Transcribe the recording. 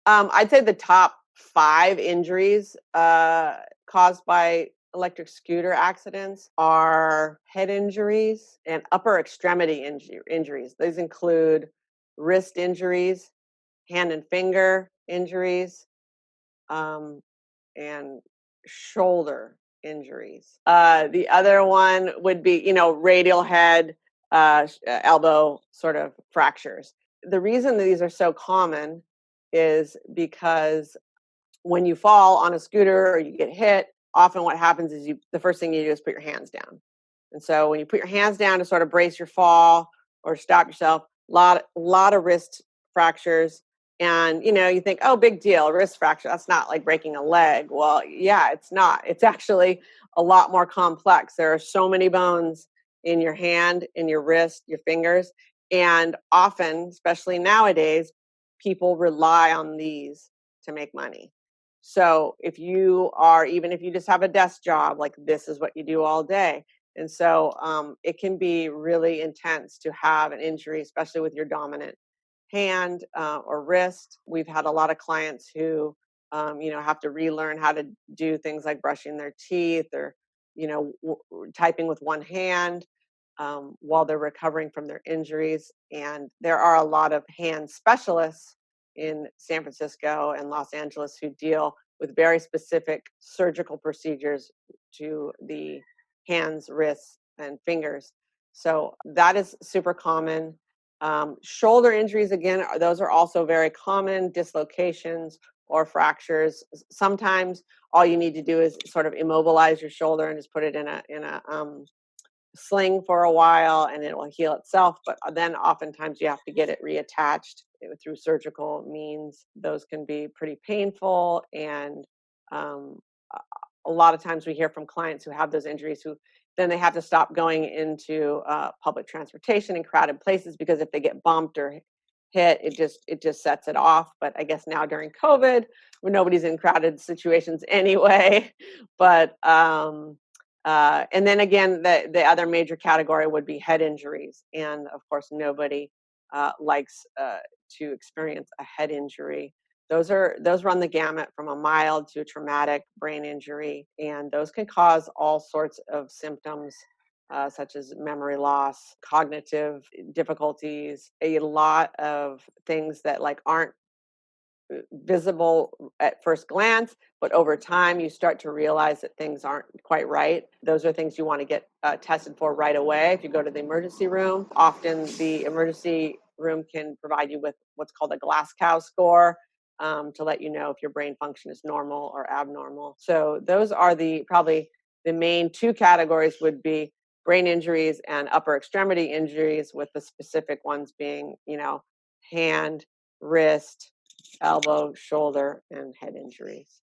I'd say the top 5 injuries caused by electric scooter accidents are head injuries and upper extremity injuries. These include wrist injuries, hand and finger injuries, um, and shoulder injuries. The other one would be, radial head, elbow sort of fractures. The reason that these are so common is because when you fall on a scooter or you get hit, often what happens is the first thing you do is put your hands down. And so when you put your hands down to sort of brace your fall or stop yourself, lot of wrist fractures. And you think, oh, big deal, wrist fracture. That's not like breaking a leg. Well, yeah, it's not. It's actually a lot more complex. There are so many bones in your hand, in your wrist, your fingers. And often, especially nowadays, people rely on these to make money. So even if you just have a desk job, like this is what you do all day. And so it can be really intense to have an injury, especially with your dominant hand or wrist. We've had a lot of clients who, have to relearn how to do things like brushing their teeth or, typing with one hand while they're recovering from their injuries. And there are a lot of hand specialists in San Francisco and Los Angeles who deal with very specific surgical procedures to the hands, wrists, and fingers. So that is super common. Shoulder injuries, again, those are also very common, dislocations or fractures. Sometimes all you need to do is sort of immobilize your shoulder and just put it in a sling for a while and it will heal itself. But then oftentimes you have to get it reattached through surgical means. Those can be pretty painful. And a lot of times we hear from clients who have those injuries who then they have to stop going into public transportation in crowded places because if they get bumped or hit, it just sets it off. But I guess now during COVID, when nobody's in crowded situations anyway, but and then again, the other major category would be head injuries, and of course, nobody likes to experience a head injury. Those run the gamut from a mild to a traumatic brain injury, and those can cause all sorts of symptoms. Such as memory loss, cognitive difficulties, a lot of things that like aren't visible at first glance, but over time you start to realize that things aren't quite right. Those are things you want to get tested for right away. If you go to the emergency room, often the emergency room can provide you with what's called a Glasgow score to let you know if your brain function is normal or abnormal. So those are probably the main 2 categories would be brain injuries and upper extremity injuries, with the specific ones being, hand, wrist, elbow, shoulder, and head injuries.